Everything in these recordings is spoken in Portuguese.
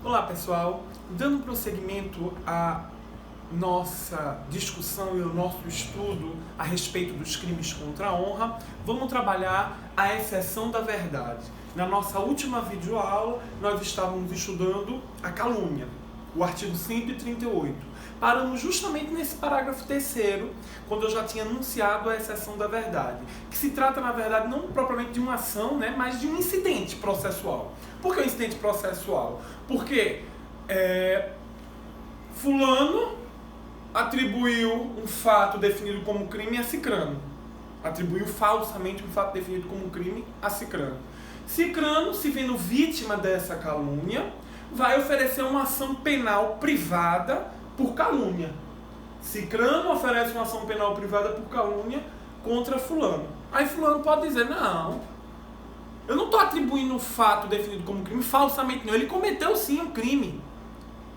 Olá pessoal, dando prosseguimento à nossa discussão e ao nosso estudo a respeito dos crimes contra a honra, vamos trabalhar a exceção da verdade. Na nossa última videoaula, nós estávamos estudando a calúnia, o artigo 138. Paramos justamente nesse parágrafo terceiro, quando eu já tinha anunciado a exceção da verdade, que se trata, na verdade, não propriamente de uma ação, mas de um incidente processual. Por que um incidente processual? Porque fulano atribuiu um fato definido como crime a Cicrano. Atribuiu falsamente um fato definido como crime a Cicrano. Cicrano, se vendo vítima dessa calúnia, vai oferecer uma ação penal privada por calúnia. Cicrano oferece uma ação penal privada por calúnia contra fulano. Aí fulano pode dizer, não, eu não estou atribuindo um fato definido como crime falsamente, não. Ele cometeu sim um crime,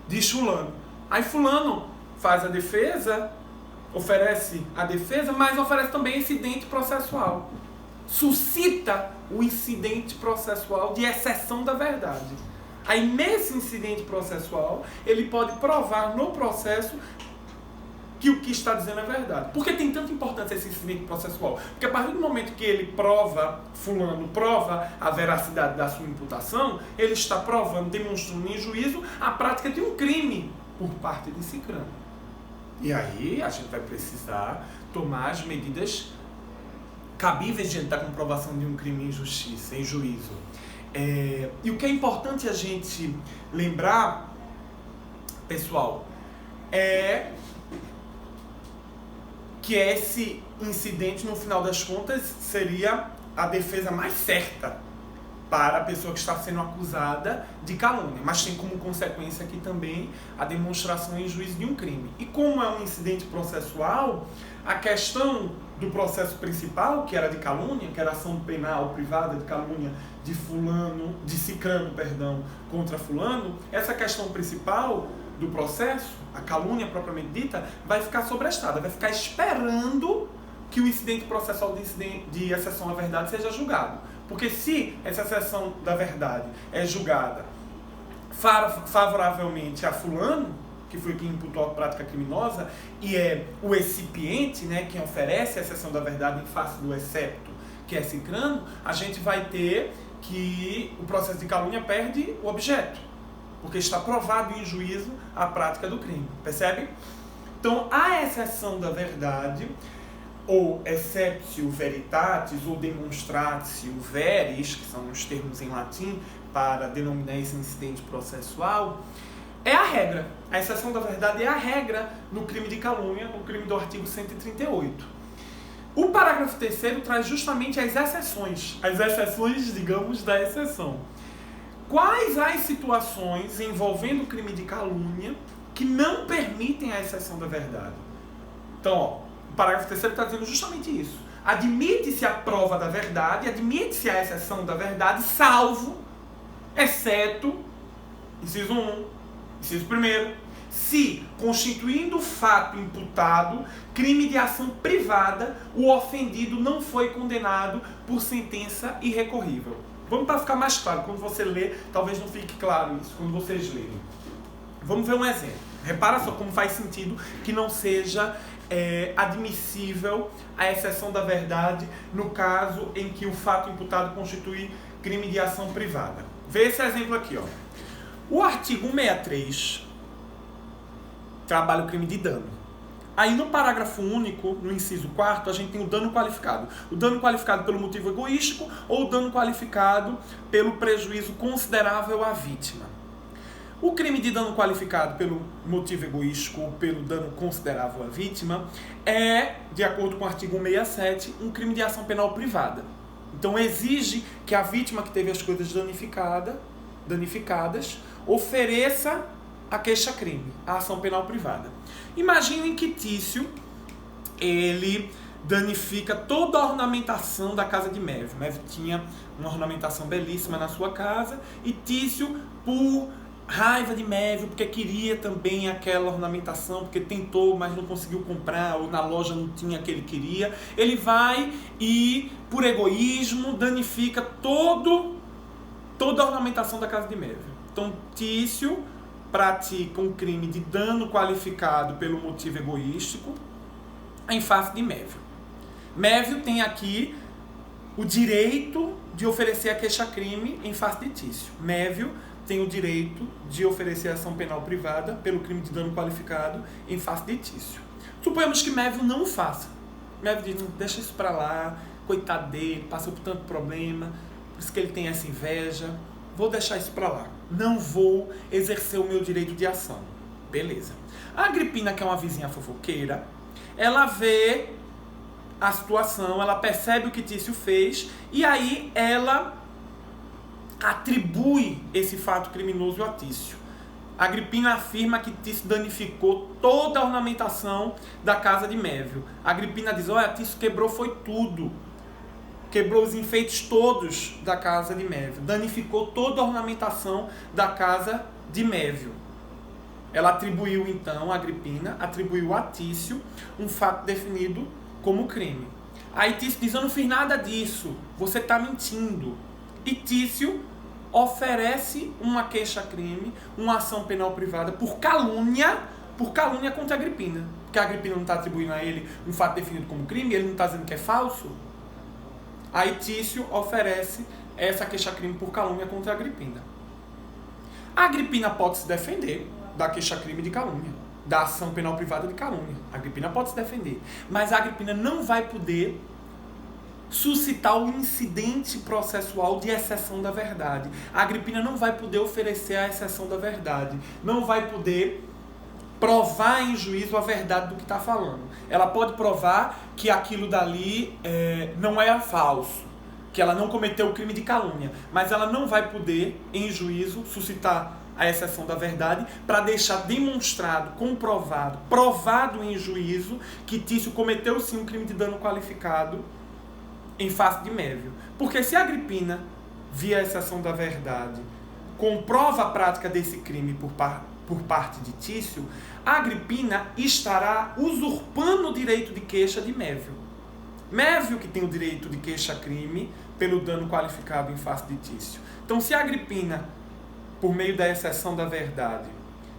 diz fulano. Aí fulano faz a defesa, oferece a defesa, mas oferece também incidente processual. Suscita o incidente processual de exceção da verdade. Aí nesse incidente processual, ele pode provar no processo que o que está dizendo é verdade. Por que tem tanta importância esse incidente processual? Porque a partir do momento que ele fulano prova a veracidade da sua imputação, ele está provando, demonstrando em juízo a prática de um crime por parte de Cicrano. E aí a gente vai precisar tomar as medidas cabíveis diante da comprovação de um crime em justiça, em juízo. E o que é importante a gente lembrar, pessoal, é que esse incidente, no final das contas, seria a defesa mais certa para a pessoa que está sendo acusada de calúnia, mas tem como consequência aqui também a demonstração em juízo de um crime. E como é um incidente processual, a questão do processo principal, que era de calúnia, que era ação penal privada de calúnia de Cicrano, contra fulano, essa questão principal do processo, a calúnia propriamente dita, vai ficar sobrestada, vai ficar esperando que o incidente processual de exceção à verdade seja julgado. Porque se essa exceção da verdade é julgada favoravelmente a fulano, que foi quem imputou a prática criminosa, e é o excipiente, quem oferece a exceção da verdade em face do excepto, que é Cicrano, a gente vai ter que o processo de calúnia perde o objeto, porque está provado em juízo a prática do crime, percebe? Então, a exceção da verdade, ou exceptio veritatis, ou demonstratio veris, que são os termos em latim para denominar esse incidente processual, é a regra. A exceção da verdade é a regra no crime de calúnia, no crime do artigo 138. O parágrafo 3º traz justamente as exceções, digamos, da exceção. Quais as situações envolvendo o crime de calúnia que não permitem a exceção da verdade? Então, o parágrafo 3º está dizendo justamente isso. Admite-se a prova da verdade, admite-se a exceção da verdade, salvo, exceto, inciso 1, inciso 1º, se, constituindo o fato imputado, crime de ação privada, o ofendido não foi condenado por sentença irrecorrível. Vamos para ficar mais claro, quando você lê, talvez não fique claro isso, quando vocês lerem. Vamos ver um exemplo. Repara só como faz sentido que não seja admissível a exceção da verdade no caso em que o fato imputado constitui crime de ação privada. Vê esse exemplo aqui, ó. O artigo 163 trabalha o crime de dano. Aí no parágrafo único, no inciso 4º, a gente tem o dano qualificado. O dano qualificado pelo motivo egoístico ou o dano qualificado pelo prejuízo considerável à vítima. O crime de dano qualificado pelo motivo egoístico ou pelo dano considerável à vítima é, de acordo com o artigo 167, um crime de ação penal privada. Então exige que a vítima que teve as coisas danificadas ofereça a queixa-crime, a ação penal privada. Imaginem que Tício, ele danifica toda a ornamentação da casa de Mévio. Mévio tinha uma ornamentação belíssima na sua casa e Tício, por raiva de Mévio, porque queria também aquela ornamentação, porque tentou, mas não conseguiu comprar, ou na loja não tinha o que ele queria, ele vai e, por egoísmo, danifica todo toda a ornamentação da casa de Mévio. Então, Tício pratica um crime de dano qualificado pelo motivo egoístico em face de Mévio. Mévio tem aqui o direito de oferecer a queixa-crime em face de Tício. Mévio tem o direito de oferecer ação penal privada pelo crime de dano qualificado em face de Tício. Suponhamos que Mévio não faça. Mévio diz, deixa isso pra lá, coitado dele, passou por tanto problema, por isso que ele tem essa inveja, vou deixar isso pra lá. Não vou exercer o meu direito de ação. Beleza. A Agripina, que é uma vizinha fofoqueira, ela vê a situação, ela percebe o que Tício fez e aí ela atribui esse fato criminoso a Tício. Agripina afirma que Tício danificou toda a ornamentação da casa de Mévio. Agripina diz, olha, Tício quebrou foi tudo. Quebrou os enfeites todos da casa de Mévio. Danificou toda a ornamentação da casa de Mévio. Ela atribuiu, então, Agripina, atribuiu a Tício um fato definido como crime. Aí Tício diz, eu não fiz nada disso, você está mentindo. E Tício oferece uma queixa-crime, uma ação penal privada por calúnia contra Agripina. Porque a Agripina não está atribuindo a ele um fato definido como crime, ele não está dizendo que é falso. Aí Tício oferece essa queixa-crime por calúnia contra Agripina. A Agripina pode se defender da queixa-crime de calúnia, da ação penal privada de calúnia. A Agripina pode se defender. Mas a Agripina não vai poder suscitar o incidente processual de exceção da verdade. A Agripina não vai poder oferecer a exceção da verdade. Não vai poder provar em juízo a verdade do que está falando. Ela pode provar que aquilo dali não é falso, que ela não cometeu o crime de calúnia, mas ela não vai poder, em juízo, suscitar a exceção da verdade para deixar demonstrado, comprovado, provado em juízo que Tício cometeu sim um crime de dano qualificado em face de Mévio. Porque se a Agripina, via a exceção da verdade, comprova a prática desse crime por parte de Tício, a Agripina estará usurpando o direito de queixa de Mévio. Mévio que tem o direito de queixa-crime pelo dano qualificado em face de Tício. Então, se a Agripina, por meio da exceção da verdade,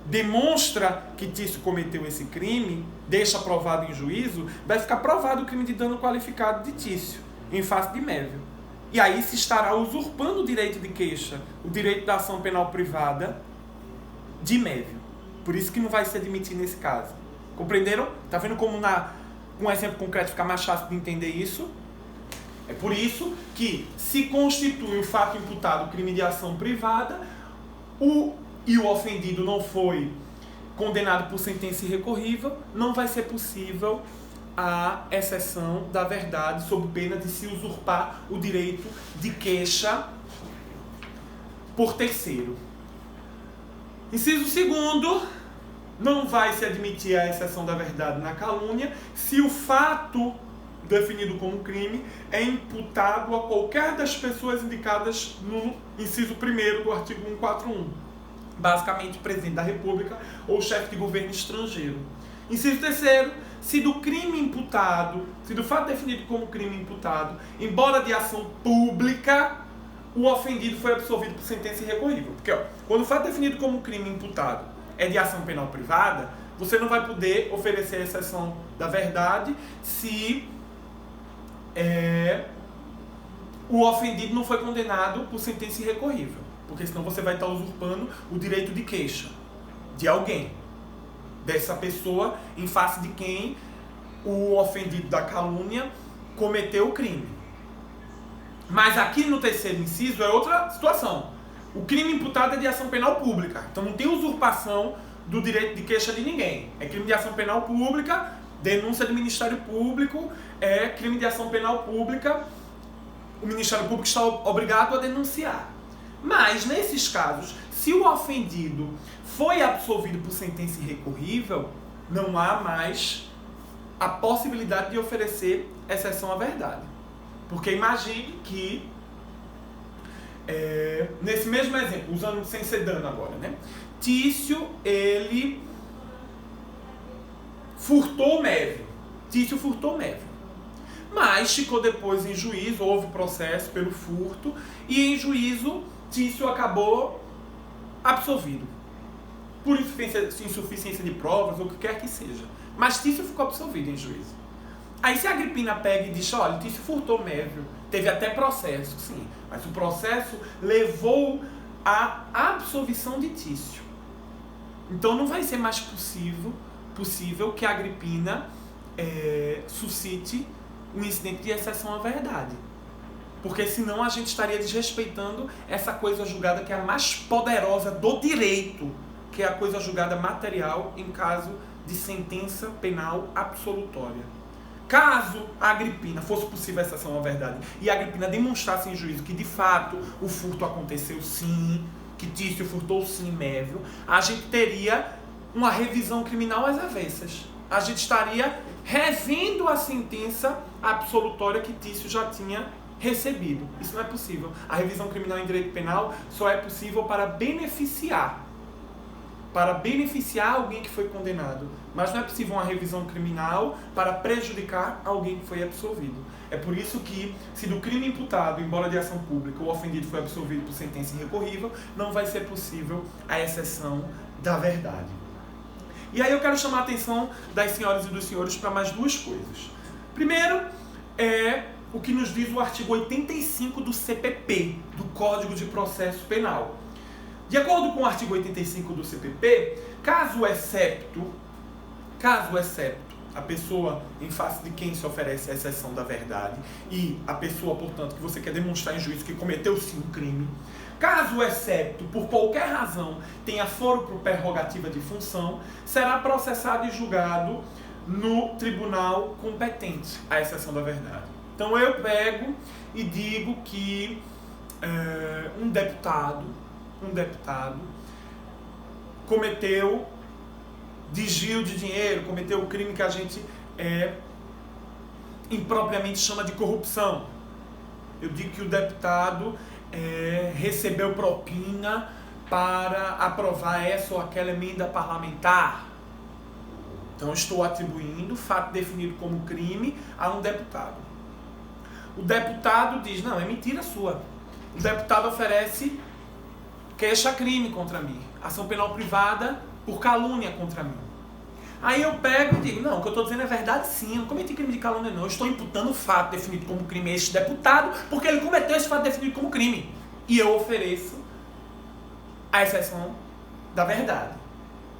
demonstra que Tício cometeu esse crime, deixa provado em juízo, vai ficar provado o crime de dano qualificado de Tício em face de Mévio. E aí se estará usurpando o direito de queixa, o direito da ação penal privada de Mévio. Por isso que não vai se admitir nesse caso. Compreenderam? Tá vendo como um exemplo concreto fica mais fácil de entender isso? É por isso que se constitui o fato imputado crime de ação privada e o ofendido não foi condenado por sentença irrecorrível, não vai ser possível a exceção da verdade sob pena de se usurpar o direito de queixa por terceiro. Inciso 2º, não vai se admitir a exceção da verdade na calúnia se o fato definido como crime é imputado a qualquer das pessoas indicadas no inciso 1º do artigo 141. Basicamente, o presidente da República ou chefe de governo estrangeiro. Inciso 3º, se do crime imputado, se do fato definido como crime imputado, embora de ação pública, o ofendido foi absolvido por sentença irrecorrível. Porque, quando o fato definido como crime imputado é de ação penal privada, você não vai poder oferecer a exceção da verdade se o ofendido não foi condenado por sentença irrecorrível. Porque senão você vai estar usurpando o direito de queixa de alguém, dessa pessoa em face de quem o ofendido da calúnia cometeu o crime. Mas aqui no 3º inciso é outra situação. O crime imputado é de ação penal pública. Então não tem usurpação do direito de queixa de ninguém. É crime de ação penal pública, denúncia do Ministério Público, é crime de ação penal pública, o Ministério Público está obrigado a denunciar. Mas, nesses casos, se o ofendido foi absolvido por sentença irrecorrível, não há mais a possibilidade de oferecer exceção à verdade. Porque imagine que, nesse mesmo exemplo, usando sem ser dano agora, né? Tício, ele furtou Mévio. Tício furtou Mévio. Mas ficou depois em juízo, houve processo pelo furto, e em juízo Tício acabou absolvido. Por insuficiência de provas, ou o que quer que seja. Mas Tício ficou absolvido em juízo. Aí se a Agripina pega e diz, olha, Tício furtou Mévio, teve até processo, sim, mas o processo levou à absolvição de Tício. Então não vai ser mais possível que a Agripina suscite um incidente de exceção à verdade. Porque senão a gente estaria desrespeitando essa coisa julgada que é a mais poderosa do direito, que é a coisa julgada material em caso de sentença penal absolutória. Caso a Agripina fosse possível a exceção à verdade e a Agripina demonstrasse em juízo que de fato o furto aconteceu sim, que Tício furtou sim Mévio, a gente teria uma revisão criminal às avessas. A gente estaria revendo a sentença absolutória que Tício já tinha recebido. Isso não é possível. A revisão criminal em direito penal só é possível para beneficiar alguém que foi condenado. Mas não é possível uma revisão criminal para prejudicar alguém que foi absolvido. É por isso que, se do crime imputado, embora de ação pública, o ofendido foi absolvido por sentença irrecorrível, não vai ser possível a exceção da verdade. E aí eu quero chamar a atenção das senhoras e dos senhores para mais duas coisas. Primeiro, é o que nos diz o artigo 85 do CPP, do Código de Processo Penal. De acordo com o artigo 85 do CPP, caso excepto, a pessoa em face de quem se oferece a exceção da verdade e a pessoa, portanto, que você quer demonstrar em juízo que cometeu sim um crime, caso excepto, por qualquer razão, tenha foro por prerrogativa de função, será processado e julgado no tribunal competente à exceção da verdade. Então eu pego e digo que um deputado cometeu desvio de dinheiro, cometeu o crime que a gente impropriamente chama de corrupção. Eu digo que o deputado recebeu propina para aprovar essa ou aquela emenda parlamentar. Então estou atribuindo fato definido como crime a um deputado. O deputado diz, não, é mentira sua. O deputado oferece queixa-crime contra mim, ação penal privada por calúnia contra mim. Aí eu pego e digo, não, o que eu estou dizendo é verdade sim, eu não cometi crime de calúnia não, eu estou imputando o fato definido como crime a este deputado, porque ele cometeu esse fato definido como crime. E eu ofereço a exceção da verdade,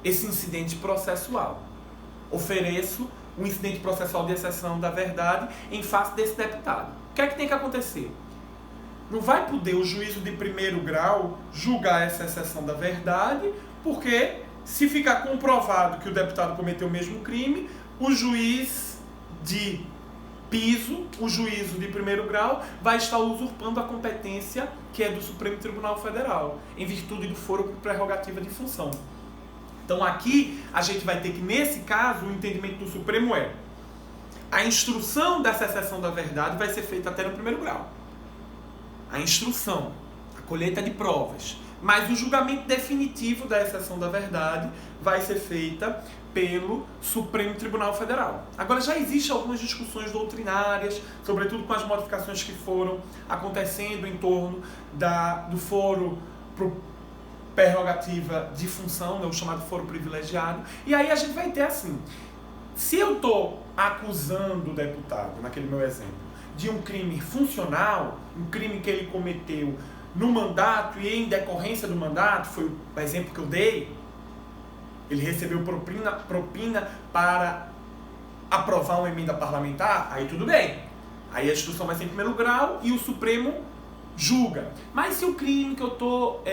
esse incidente processual. Ofereço um incidente processual de exceção da verdade em face desse deputado. O que é que tem que acontecer? Não vai poder o juízo de primeiro grau julgar essa exceção da verdade, porque se ficar comprovado que o deputado cometeu o mesmo crime, o juiz de piso, o juízo de primeiro grau, vai estar usurpando a competência que é do Supremo Tribunal Federal, em virtude do foro por prerrogativa de função. Então aqui a gente vai ter que, nesse caso, o entendimento do Supremo é a instrução dessa exceção da verdade vai ser feita até no primeiro grau. A instrução, a colheita de provas, mas o julgamento definitivo da exceção da verdade vai ser feita pelo Supremo Tribunal Federal. Agora já existem algumas discussões doutrinárias, sobretudo com as modificações que foram acontecendo em torno do foro por prerrogativa de função, né, o chamado foro privilegiado, e aí a gente vai ter assim, se eu estou acusando o deputado, naquele meu exemplo, de um crime funcional, um crime que ele cometeu no mandato e em decorrência do mandato, foi o exemplo que eu dei, ele recebeu propina para aprovar uma emenda parlamentar, aí tudo bem. Aí a instrução vai ser em primeiro grau e o Supremo julga. Mas se o crime que eu estou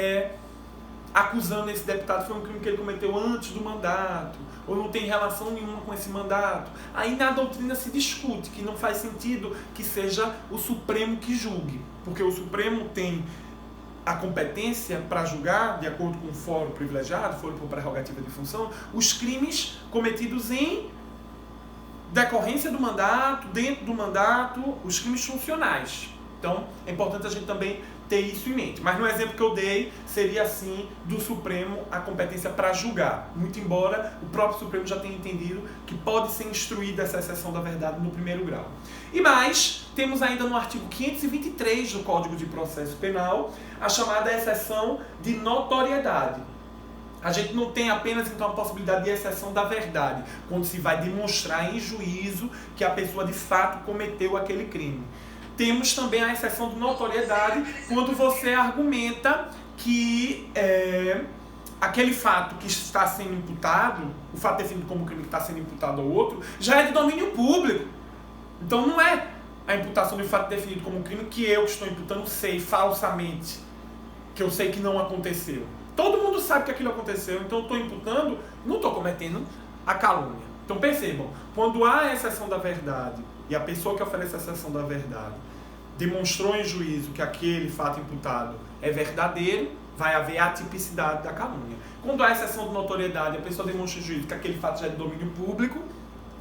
acusando esse deputado foi um crime que ele cometeu antes do mandato, ou não tem relação nenhuma com esse mandato, aí na doutrina se discute que não faz sentido que seja o Supremo que julgue, porque o Supremo tem a competência para julgar, de acordo com o foro privilegiado, foro por prerrogativa de função, os crimes cometidos em decorrência do mandato, dentro do mandato, os crimes funcionais. Então, é importante a gente também ter isso em mente. Mas no exemplo que eu dei, seria assim, do Supremo a competência para julgar. Muito embora o próprio Supremo já tenha entendido que pode ser instruída essa exceção da verdade no primeiro grau. E mais, temos ainda no artigo 523 do Código de Processo Penal a chamada exceção de notoriedade. A gente não tem apenas então a possibilidade de exceção da verdade, quando se vai demonstrar em juízo que a pessoa de fato cometeu aquele crime. Temos também a exceção de notoriedade quando você argumenta que aquele fato que está sendo imputado, o fato definido como crime que está sendo imputado ao outro, já é de domínio público. Então não é a imputação do fato definido como crime que eu que estou imputando sei falsamente, que eu sei que não aconteceu. Todo mundo sabe que aquilo aconteceu, então eu estou imputando, não estou cometendo a calúnia. Então percebam, quando há a exceção da verdade e a pessoa que oferece a exceção da verdade demonstrou em juízo que aquele fato imputado é verdadeiro, vai haver a tipicidade da calúnia. Quando há a exceção de notoriedade, a pessoa demonstra em juízo que aquele fato já é de domínio público,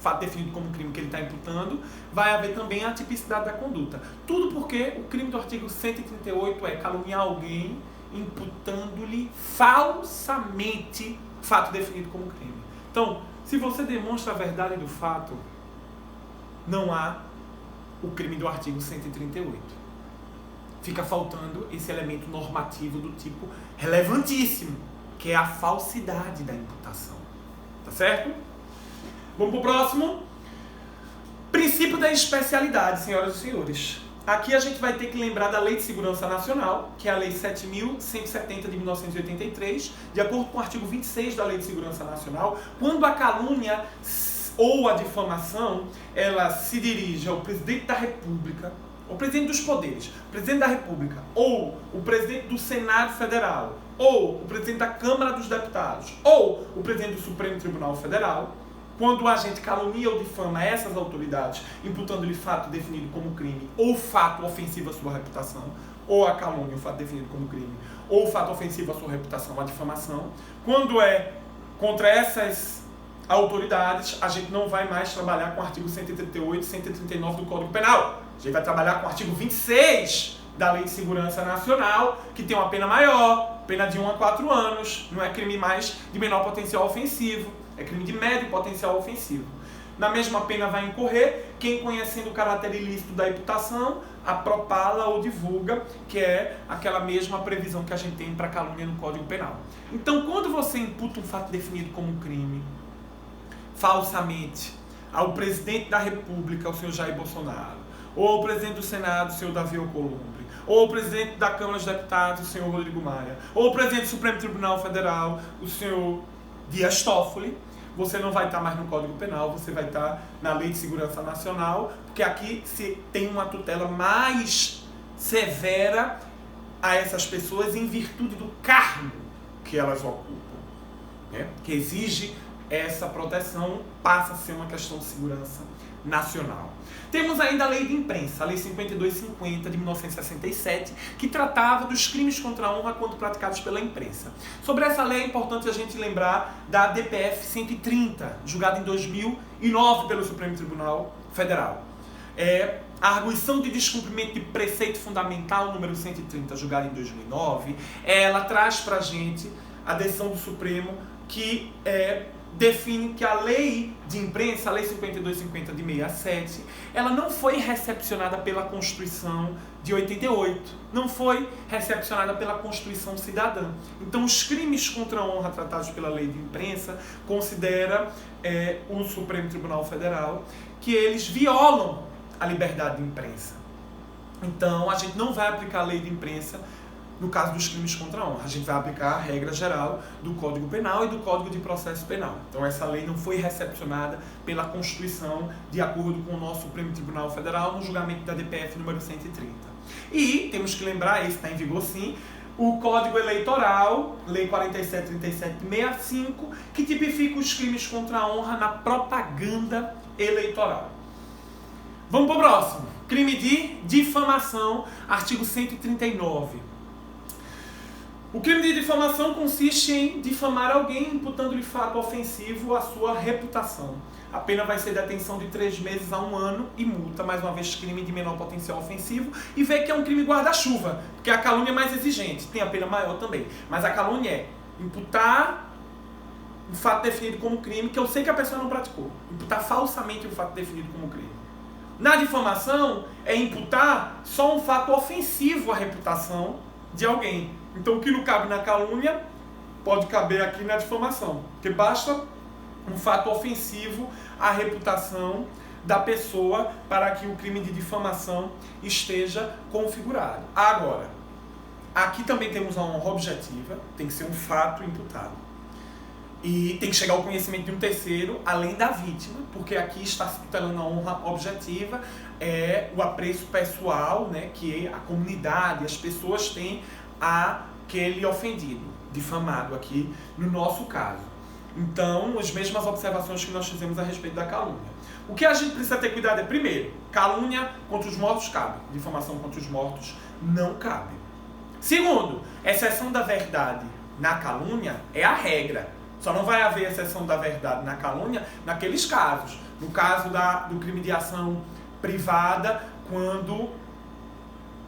fato definido como crime que ele está imputando, vai haver também a tipicidade da conduta. Tudo porque o crime do artigo 138 é caluniar alguém imputando-lhe falsamente fato definido como crime. Então, se você demonstra a verdade do fato, não há o crime do artigo 138. Fica faltando esse elemento normativo do tipo relevantíssimo, que é a falsidade da imputação. Tá certo? Vamos para o próximo. Princípio da especialidade, senhoras e senhores. Aqui a gente vai ter que lembrar da Lei de Segurança Nacional, que é a Lei 7.170 de 1983, de acordo com o artigo 26 da Lei de Segurança Nacional, quando a calúnia ou a difamação, ela se dirige ao presidente da República, o presidente dos poderes, o presidente da República, ou o presidente do Senado Federal, ou o presidente da Câmara dos Deputados, ou o presidente do Supremo Tribunal Federal, quando a gente calunia ou difama essas autoridades, imputando-lhe fato definido como crime, ou fato ofensivo à sua reputação, ou a calúnia, o fato definido como crime, ou fato ofensivo à sua reputação, a difamação, quando é contra essas autoridades, a gente não vai mais trabalhar com o artigo 138 e 139 do Código Penal. A gente vai trabalhar com o artigo 26 da Lei de Segurança Nacional, que tem uma pena maior, pena de 1 a 4 anos, não é crime mais de menor potencial ofensivo, é crime de médio potencial ofensivo. Na mesma pena vai incorrer quem, conhecendo o caráter ilícito da imputação, a propala ou divulga, que é aquela mesma previsão que a gente tem para calúnia no Código Penal. Então, quando você imputa um fato definido como crime, falsamente, ao presidente da República, o senhor Jair Bolsonaro, ou ao presidente do Senado, o senhor Davi Alcolumbre, ou ao presidente da Câmara dos Deputados, o senhor Rodrigo Maia, ou ao presidente do Supremo Tribunal Federal, o senhor Dias Toffoli, você não vai estar mais no Código Penal, você vai estar na Lei de Segurança Nacional, porque aqui se tem uma tutela mais severa a essas pessoas em virtude do cargo que elas ocupam, né? Que exige essa proteção, passa a ser uma questão de segurança nacional. Temos ainda a Lei de Imprensa, a Lei 5250 de 1967, que tratava dos crimes contra a honra quando praticados pela imprensa. Sobre essa lei é importante a gente lembrar da DPF 130, julgada em 2009 pelo Supremo Tribunal Federal. A arguição de descumprimento de preceito fundamental número 130, julgada em 2009, ela traz pra gente a decisão do Supremo que define que a lei de imprensa, a lei 5250 de 67, ela não foi recepcionada pela Constituição de 88, não foi recepcionada pela Constituição Cidadã. Então, os crimes contra a honra tratados pela lei de imprensa considera o Supremo Tribunal Federal que eles violam a liberdade de imprensa. Então, a gente não vai aplicar a lei de imprensa no caso dos crimes contra a honra. A gente vai aplicar a regra geral do Código Penal e do Código de Processo Penal. Então essa lei não foi recepcionada pela Constituição de acordo com o nosso Supremo Tribunal Federal no julgamento da DPF número 130. E temos que lembrar, esse está em vigor sim, o Código Eleitoral, Lei 4737 de 65, que tipifica os crimes contra a honra na propaganda eleitoral. Vamos para o próximo. Crime de difamação, artigo 139. O crime de difamação consiste em difamar alguém imputando-lhe fato ofensivo à sua reputação. A pena vai ser detenção de 3 meses a 1 ano e multa, mais uma vez crime de menor potencial ofensivo, e vê que é um crime guarda-chuva, porque a calúnia é mais exigente, tem a pena maior também. Mas a calúnia é imputar um fato definido como crime que eu sei que a pessoa não praticou. Imputar falsamente um fato definido como crime. Na difamação é imputar só um fato ofensivo à reputação de alguém. Então o que não cabe na calúnia pode caber aqui na difamação, porque basta um fato ofensivo à reputação da pessoa para que o crime de difamação esteja configurado. Agora, aqui também temos uma honra objetiva, tem que ser um fato imputado. E tem que chegar ao conhecimento de um terceiro, além da vítima, porque aqui está se tutelando a honra objetiva, o apreço pessoal, né, que a comunidade, as pessoas têm àquele ofendido, difamado aqui no nosso caso. Então, as mesmas observações que nós fizemos a respeito da calúnia. O que a gente precisa ter cuidado é, primeiro, calúnia contra os mortos cabe, difamação contra os mortos não cabe. Segundo, exceção da verdade na calúnia é a regra. Só não vai haver exceção da verdade na calúnia naqueles casos. No caso do crime de ação privada, quando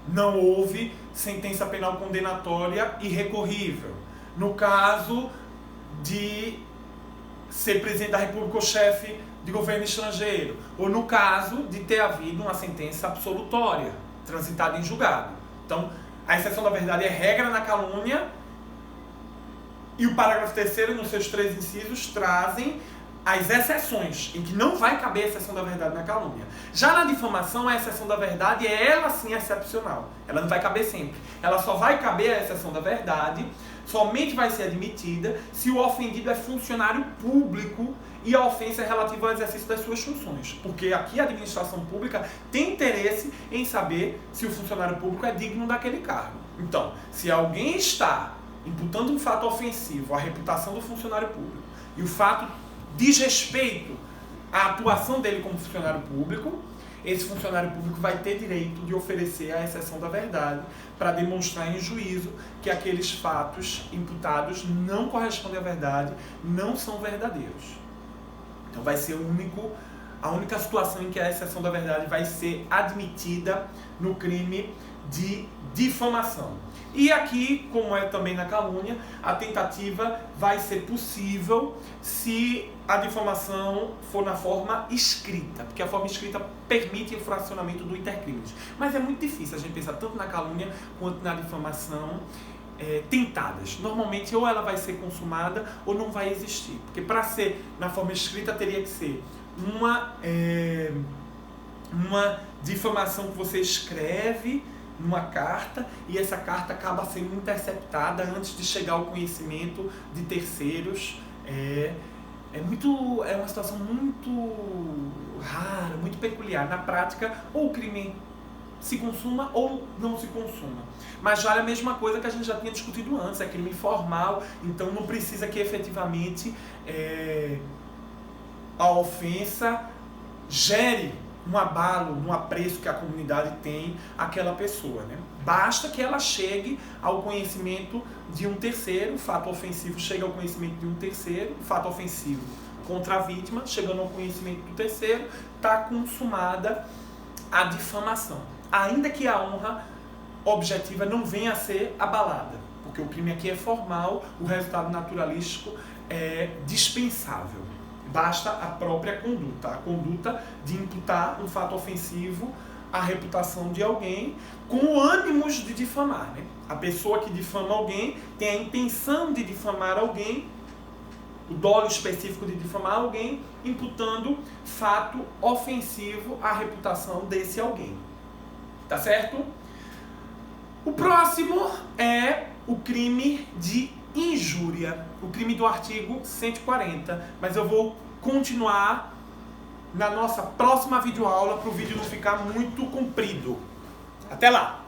não houve sentença penal condenatória irrecorrível. No caso de ser presidente da República ou chefe de governo estrangeiro. Ou no caso de ter havido uma sentença absolutória, transitada em julgado. Então, a exceção da verdade é regra na calúnia. E o parágrafo 3º, nos seus 3 incisos, trazem as exceções, em que não vai caber a exceção da verdade na calúnia. Já na difamação, a exceção da verdade é ela sim excepcional. Ela não vai caber sempre. Ela só vai caber a exceção da verdade, somente vai ser admitida se o ofendido é funcionário público e a ofensa é relativa ao exercício das suas funções. Porque aqui a administração pública tem interesse em saber se o funcionário público é digno daquele cargo. Então, se alguém está imputando um fato ofensivo à reputação do funcionário público e o fato diz respeito à atuação dele como funcionário público, esse funcionário público vai ter direito de oferecer a exceção da verdade para demonstrar em juízo que aqueles fatos imputados não correspondem à verdade, não são verdadeiros. Então vai ser a única situação em que a exceção da verdade vai ser admitida no crime de difamação. E aqui, como é também na calúnia, a tentativa vai ser possível se a difamação for na forma escrita, porque a forma escrita permite o fracionamento do intercrimes. Mas é muito difícil a gente pensar tanto na calúnia quanto na difamação tentadas. Normalmente ou ela vai ser consumada ou não vai existir, porque para ser na forma escrita teria que ser uma difamação que você escreve numa carta e essa carta acaba sendo interceptada antes de chegar ao conhecimento de terceiros. É uma situação muito rara, muito peculiar. Na prática, ou o crime se consuma ou não se consuma. Mas vale a mesma coisa que a gente já tinha discutido antes, é crime informal, então não precisa que efetivamente a ofensa gere um abalo, um apreço que a comunidade tem àquela pessoa, né? Basta que ela chegue ao conhecimento de um terceiro, o fato ofensivo chega ao conhecimento de um terceiro, o fato ofensivo contra a vítima, chegando ao conhecimento do terceiro, está consumada a difamação. Ainda que a honra objetiva não venha a ser abalada, porque o crime aqui é formal, o resultado naturalístico é dispensável. Basta a própria conduta, a conduta de imputar um fato ofensivo à reputação de alguém com ânimos de difamar, né? A pessoa que difama alguém tem a intenção de difamar alguém, o dolo específico de difamar alguém, imputando fato ofensivo à reputação desse alguém. Tá certo? O próximo é o crime de injúria, o crime do artigo 140, mas eu vou continuar na nossa próxima videoaula para o vídeo não ficar muito comprido. Até lá!